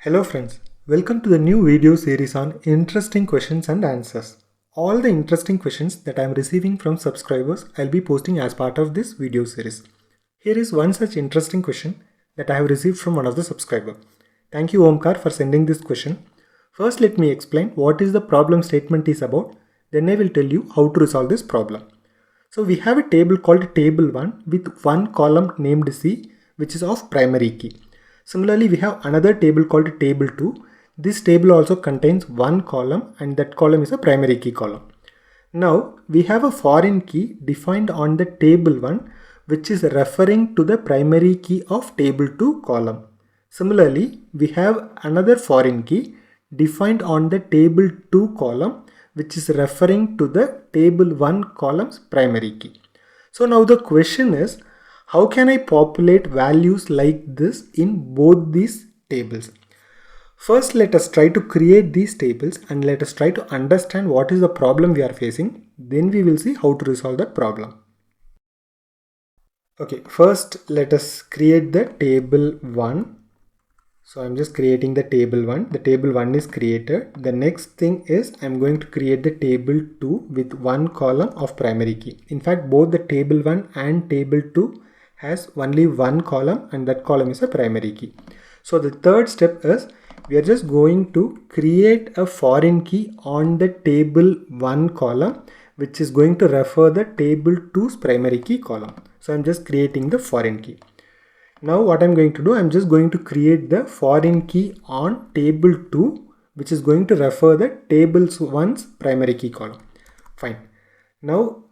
Hello friends, welcome to the new video series on interesting questions and answers. All the interesting questions that I am receiving from subscribers I'll be posting as part of this video series. Here is one such interesting question that I have received from one of the subscribers. Thank you Omkar for sending this question. First let me explain what is the problem statement is about, then I will tell you how to resolve this problem. So we have a table called table 1 with one column named C which is of primary key. Similarly, we have another table called table 2. This table also contains one column and that column is a primary key column. Now, we have a foreign key defined on the table 1 which is referring to the primary key of table 2 column. Similarly, we have another foreign key defined on the table 2 column which is referring to the table 1 column's primary key. So now the question is, how can I populate values like this in both these tables? First, let us try to create these tables and let us try to understand what is the problem we are facing. Then we will see how to resolve that problem. Okay, first let us create the table 1. So I'm just creating the table 1. The table 1 is created. The next thing is I'm going to create the table 2 with one column of primary key. In fact, both the table 1 and table 2 has only one column and that column is a primary key. So the third step is we are just going to create a foreign key on the table 1 column which is going to refer the table 2's primary key column. So I'm just creating the foreign key. Now what I'm going to do, I'm just going to create the foreign key on table 2 which is going to refer the table 1's primary key column. Fine. Now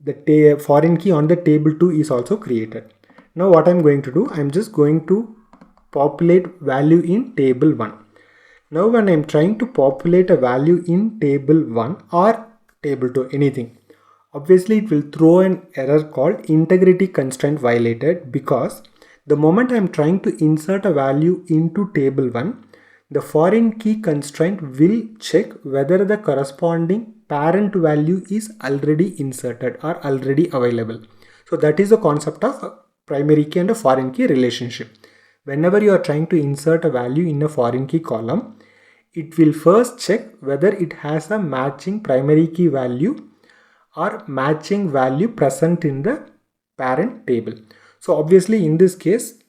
the foreign key on the table 2 is also created. Now what I'm going to do, I'm just going to populate value in table 1. Now when I'm trying to populate a value in table 1 or table 2, anything, obviously it will throw an error called integrity constraint violated, because the moment I'm trying to insert a value into table 1, the foreign key constraint will check whether the corresponding parent value is already inserted or already available. So that is the concept of primary key and a foreign key relationship. Whenever you are trying to insert a value in a foreign key column, it will first check whether it has a matching primary key value or matching value present in the parent table. So obviously in this case,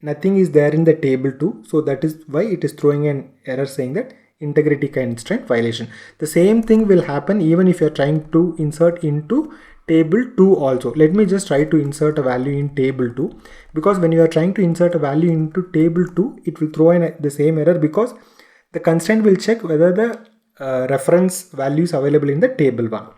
nothing is there in the table 2. So that is why it is throwing an error saying that integrity constraint violation. The same thing will happen even if you are trying to insert into table 2 also. Let me just try to insert a value in table 2, because when you are trying to insert a value into table 2, it will throw in the same error because the constraint will check whether the reference value is available in the table 1.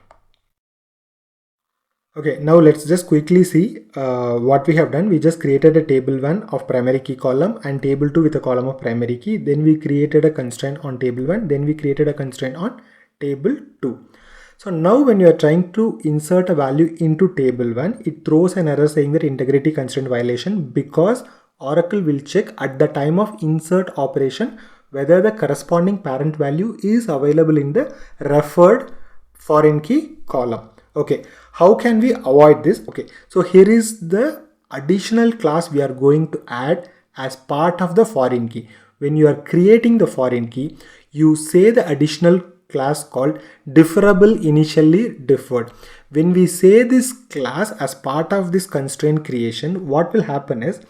Okay, now let's just quickly see what we have done. We just created a table 1 of primary key column and table 2 with a column of primary key. Then we created a constraint on table 1. Then we created a constraint on table 2. So now when you are trying to insert a value into table 1, it throws an error saying that integrity constraint violation, because Oracle will check at the time of insert operation whether the corresponding parent value is available in the referred foreign key column. Okay, how can we avoid this? Okay, so here is the additional class we are going to add as part of the foreign key. When you are creating the foreign key, you say the additional class called deferable initially deferred. When we say this class as part of this constraint creation, what will happen is,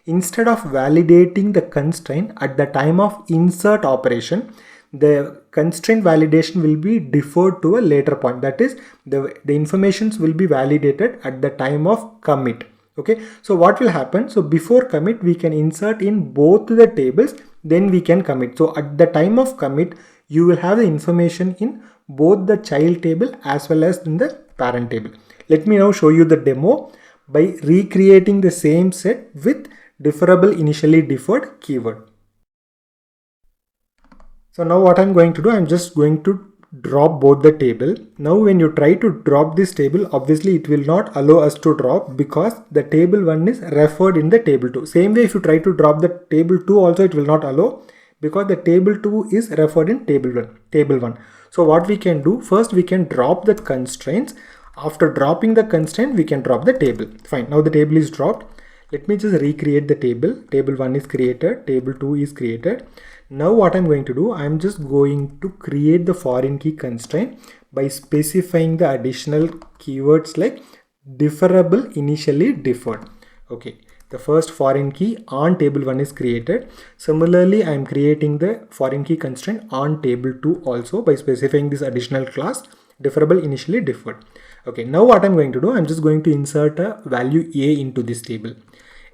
instead of validating the constraint at the time of insert operation, the constraint validation will be deferred to a later point. That is, the informations will be validated at the time of commit. Okay, so what will happen? So before commit, we can insert in both the tables, then we can commit. So at the time of commit, you will have the information in both the child table as well as in the parent table. Let me now show you the demo by recreating the same set with deferable initially deferred keyword. So now what I'm going to do, I'm just going to drop both the table. Now when you try to drop this table, obviously it will not allow us to drop because the table 1 is referred in the table 2. Same way, if you try to drop the table 2 also, it will not allow because the table 2 is referred in table 1. So what we can do, first we can drop the constraints. After dropping the constraint, we can drop the table. Fine, now the table is dropped. Let me just recreate the table. Table 1 is created, table 2 is created. Now what I'm going to do, I'm just going to create the foreign key constraint by specifying the additional keywords like deferrable initially deferred. Okay, the first foreign key on table 1 is created. Similarly, I am creating the foreign key constraint on table 2 also by specifying this additional class deferable initially deferred. Okay, now what I'm going to do, I'm just going to insert a value A into this table.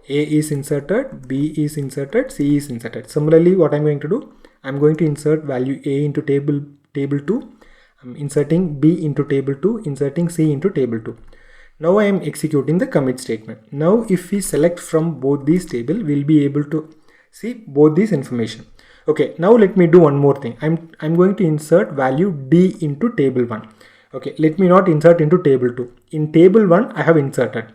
A is inserted, B is inserted, C is inserted. Similarly, what I'm going to do, I'm going to insert value A into table 2. I'm inserting B into table 2, inserting C into table 2. Now I am executing the commit statement. Now if we select from both these tables, we'll be able to see both these information. Okay, now let me do one more thing. I'm going to insert value D into table 1. Okay, let me not insert into table 2. In table 1, I have inserted.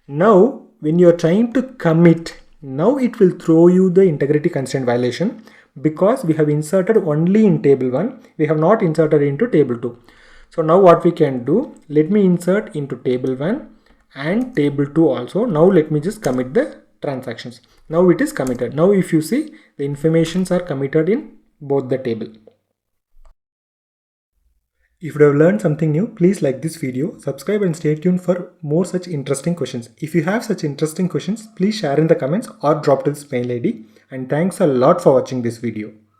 Now when you are trying to commit, now it will throw you the integrity constraint violation because we have inserted only in table 1. We have not inserted into table 2. So now what we can do, let me insert into table 1 and table 2 also. Now let me just commit the transactions. Now it is committed. Now if you see, the informations are committed in both the table. If you have learned something new, please like this video, subscribe and stay tuned for more such interesting questions. If you have such interesting questions, please share in the comments or drop to this mail ID. And thanks a lot for watching this video.